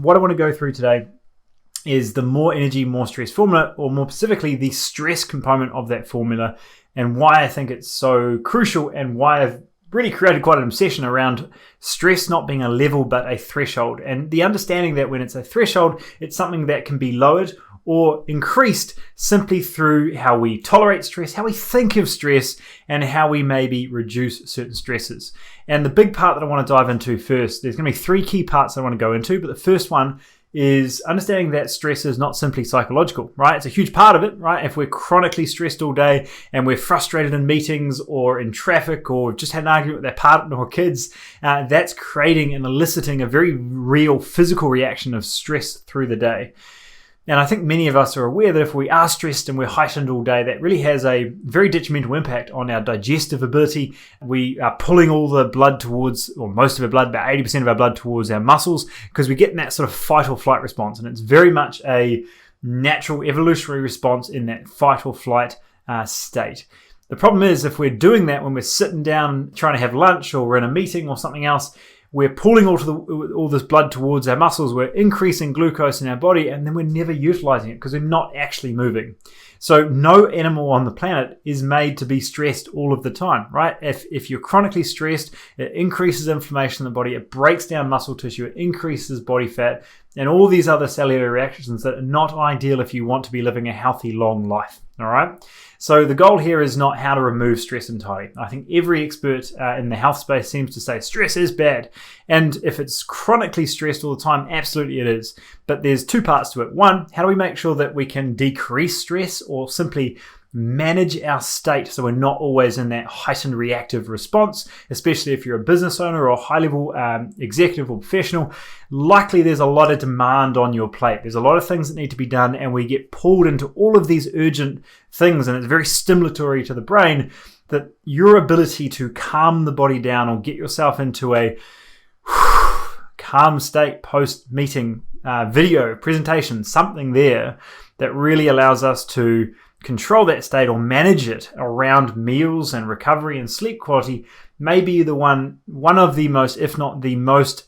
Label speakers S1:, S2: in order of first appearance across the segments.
S1: what I want to go through today is the More Energy, More Stress formula, or more specifically, the stress component of that formula, and why I think it's so crucial and why I've really created quite an obsession around stress not being a level but a threshold, and the understanding that when it's a threshold, it's something that can be lowered or increased simply through how we tolerate stress, how we think of stress, and how we maybe reduce certain stresses. And the big part that I want to dive into first, there's going to be 3 key parts I want to go into, but the first one is understanding that stress is not simply psychological, right? It's a huge part of it, right? If we're chronically stressed all day and we're frustrated in meetings or in traffic or just had an argument with our partner or kids, that's creating and eliciting a very real physical reaction of stress through the day. And I think many of us are aware that if we are stressed and we're heightened all day, that really has a very detrimental impact on our digestive ability. We are pulling all the blood towards, or most of our blood, about 80% of our blood towards our muscles, because we get in that sort of fight or flight response. And it's very much a natural evolutionary response in that fight or flight state. The problem is if we're doing that when we're sitting down trying to have lunch or we're in a meeting or something else, we're pulling all this blood towards our muscles, we're increasing glucose in our body, and then we're never utilizing it because we're not actually moving. So no animal on the planet is made to be stressed all of the time, right? If you're chronically stressed, it increases inflammation in the body, it breaks down muscle tissue, it increases body fat, and all these other cellular reactions that are not ideal if you want to be living a healthy, long life, all right? So the goal here is not how to remove stress entirely. I think every expert in the health space seems to say stress is bad. And if it's chronically stressed all the time, absolutely it is. But there's 2 parts to it. One, how do we make sure that we can decrease stress or simply manage our state so we're not always in that heightened reactive response, especially if you're a business owner or a high-level executive or professional. Likely there's a lot of demand on your plate. There's a lot of things that need to be done, and we get pulled into all of these urgent things, and it's very stimulatory to the brain that your ability to calm the body down or get yourself into a calm state post-meeting video, presentation, something there that really allows us to control that state or manage it around meals and recovery and sleep quality may be the one of the most, if not the most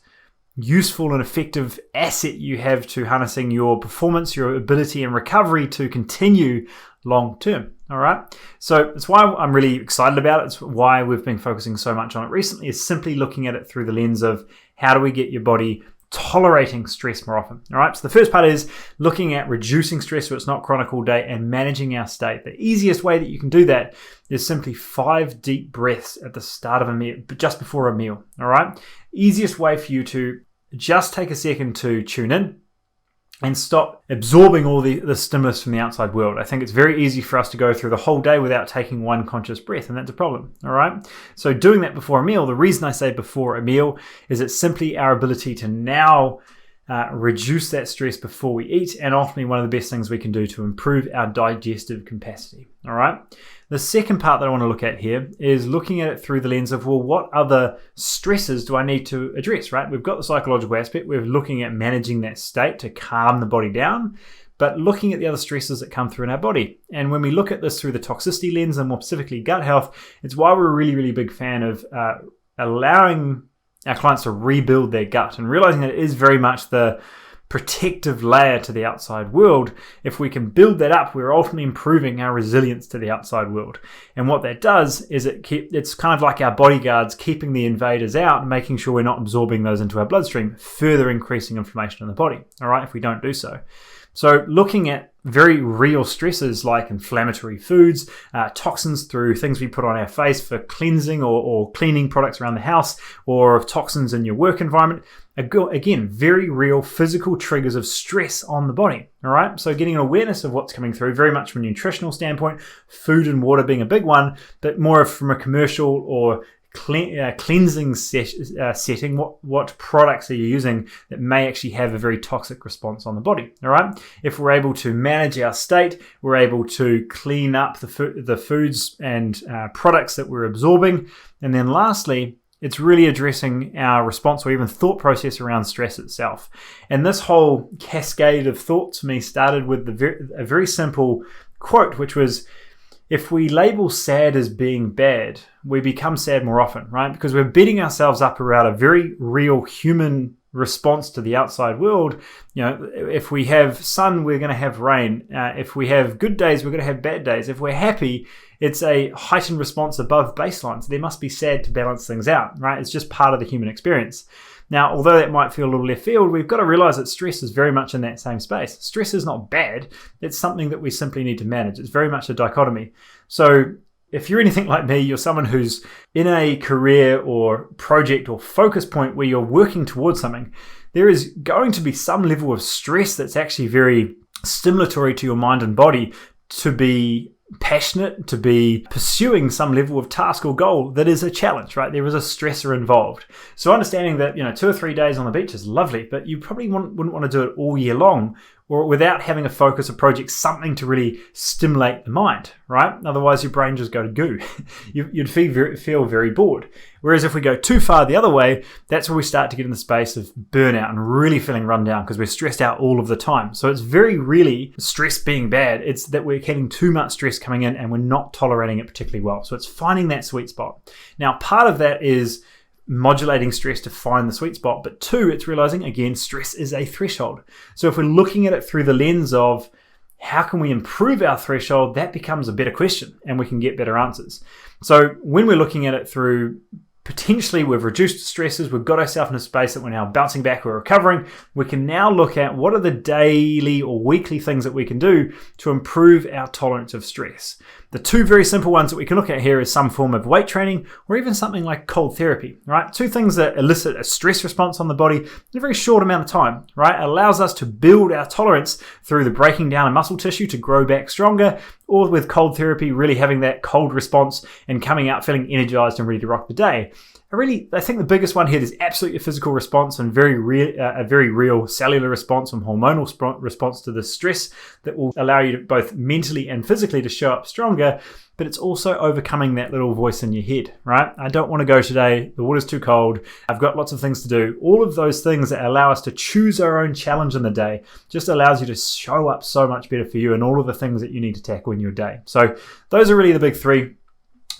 S1: useful and effective asset you have to harnessing your performance, your ability and recovery to continue long term. All right. So it's why I'm really excited about it. It's why we've been focusing so much on it recently, is simply looking at it through the lens of how do we get your body tolerating stress more often. All right. So the first part is looking at reducing stress so it's not chronic all day and managing our state. The easiest way that you can do that is simply 5 deep breaths at the start of a meal, just before a meal. All right. Easiest way for you to just take a second to tune in and stop absorbing all the stimulus from the outside world. I think it's very easy for us to go through the whole day without taking one conscious breath, and that's a problem, all right? So doing that before a meal, the reason I say before a meal is it's simply our ability to now reduce that stress before we eat, and ultimately one of the best things we can do to improve our digestive capacity, all right? The second part that I want to look at here is looking at it through the lens of, well, what other stresses do I need to address, right? We've got the psychological aspect. We're looking at managing that state to calm the body down, but looking at the other stresses that come through in our body. And when we look at this through the toxicity lens and more specifically gut health, it's why we're a really, really big fan of allowing our clients to rebuild their gut and realizing that it is very much the protective layer to the outside world. If we can build that up, we're ultimately improving our resilience to the outside world. And what that does is it's kind of like our bodyguards keeping the invaders out and making sure we're not absorbing those into our bloodstream, further increasing inflammation in the body, all right, if we don't do so. So looking at very real stresses like inflammatory foods, toxins through things we put on our face for cleansing or cleaning products around the house, or toxins in your work environment. Again, very real physical triggers of stress on the body, all right? So getting an awareness of what's coming through, very much from a nutritional standpoint, food and water being a big one, but more from a commercial or cleansing setting, what products are you using that may actually have a very toxic response on the body, all right? If we're able to manage our state, we're able to clean up the foods and products that we're absorbing. And then lastly, it's really addressing our response or even thought process around stress itself. And this whole cascade of thoughts for me started with a very simple quote, which was, if we label sad as being bad, we become sad more often, right? Because we're beating ourselves up around a very real human response to the outside world. If we have sun, we're going to have rain. If we have good days, we're going to have bad days. If we're happy, it's a heightened response above baseline. So there must be sad to balance things out, right? It's just part of the human experience. Now, although that might feel a little left field, we've got to realize that stress is very much in that same space. Stress is not bad. It's something that we simply need to manage. It's very much a dichotomy. So if you're anything like me, you're someone who's in a career or project or focus point where you're working towards something, there is going to be some level of stress that's actually very stimulatory to your mind and body to be passionate, to be pursuing some level of task or goal that is a challenge, right? There is a stressor involved. So understanding that, 2 or 3 days on the beach is lovely, but you probably wouldn't want to do it all year long, or without having a focus, a project, something to really stimulate the mind, right? Otherwise your brain just go to goo. You'd feel very bored. Whereas if we go too far the other way, that's where we start to get in the space of burnout and really feeling run down because we're stressed out all of the time. So it's very really stress being bad. It's that we're getting too much stress coming in and we're not tolerating it particularly well. So it's finding that sweet spot. Now, part of that is modulating stress to find the sweet spot. But 2, it's realizing, again, stress is a threshold. So if we're looking at it through the lens of how can we improve our threshold, that becomes a better question and we can get better answers. So when we're looking at it through potentially we've reduced stresses, we've got ourselves in a space that we're now bouncing back, we're recovering, we can now look at what are the daily or weekly things that we can do to improve our tolerance of stress. The 2 very simple ones that we can look at here is some form of weight training or even something like cold therapy, right? 2 things that elicit a stress response on the body in a very short amount of time, right? It allows us to build our tolerance through the breaking down of muscle tissue to grow back stronger, or with cold therapy, really having that cold response and coming out feeling energized and ready to rock the day. I think the biggest one here is absolutely a physical response and a very real cellular response and hormonal response to the stress that will allow you to both mentally and physically to show up stronger, but it's also overcoming that little voice in your head, right? I don't want to go today. The water's too cold. I've got lots of things to do. All of those things that allow us to choose our own challenge in the day just allows you to show up so much better for you and all of the things that you need to tackle in your day. So those are really the big 3.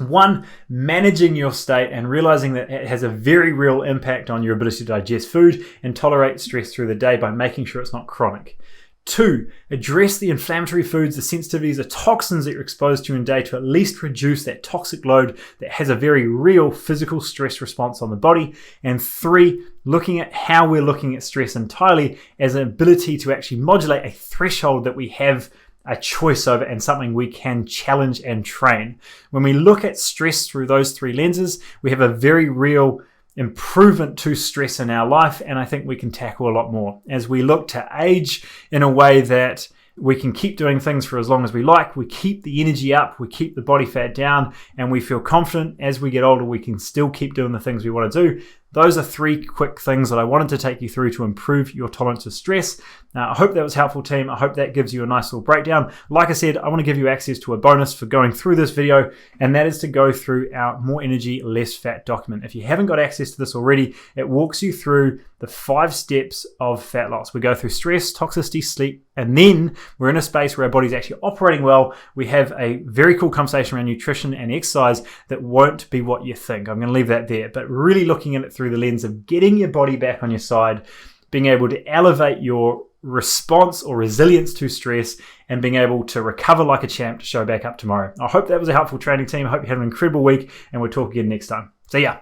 S1: 1, managing your state and realizing that it has a very real impact on your ability to digest food and tolerate stress through the day by making sure it's not chronic. 2, address the inflammatory foods, the sensitivities, the toxins that you're exposed to in day to at least reduce that toxic load that has a very real physical stress response on the body. And 3, looking at how we're looking at stress entirely as an ability to actually modulate a threshold that we have a choice over and something we can challenge and train. When we look at stress through those 3 lenses, we have a very real improvement to stress in our life, and I think we can tackle a lot more as we look to age in a way that we can keep doing things for as long as we like, we keep the energy up, we keep the body fat down, and we feel confident as we get older we can still keep doing the things we want to do. Those are 3 quick things that I wanted to take you through to improve your tolerance of stress. Now, I hope that was helpful, team. I hope that gives you a nice little breakdown. Like I said, I want to give you access to a bonus for going through this video, and that is to go through our More Energy, Less Fat document. If you haven't got access to this already, it walks you through the 5 steps of fat loss. We go through stress, toxicity, sleep, and then we're in a space where our body's actually operating well. We have a very cool conversation around nutrition and exercise that won't be what you think. I'm going to leave that there, but really looking at it through the lens of getting your body back on your side, being able to elevate your response or resilience to stress, and being able to recover like a champ to show back up tomorrow. I hope that was a helpful training, team. I hope you had an incredible week, and we'll talk again next time. See ya.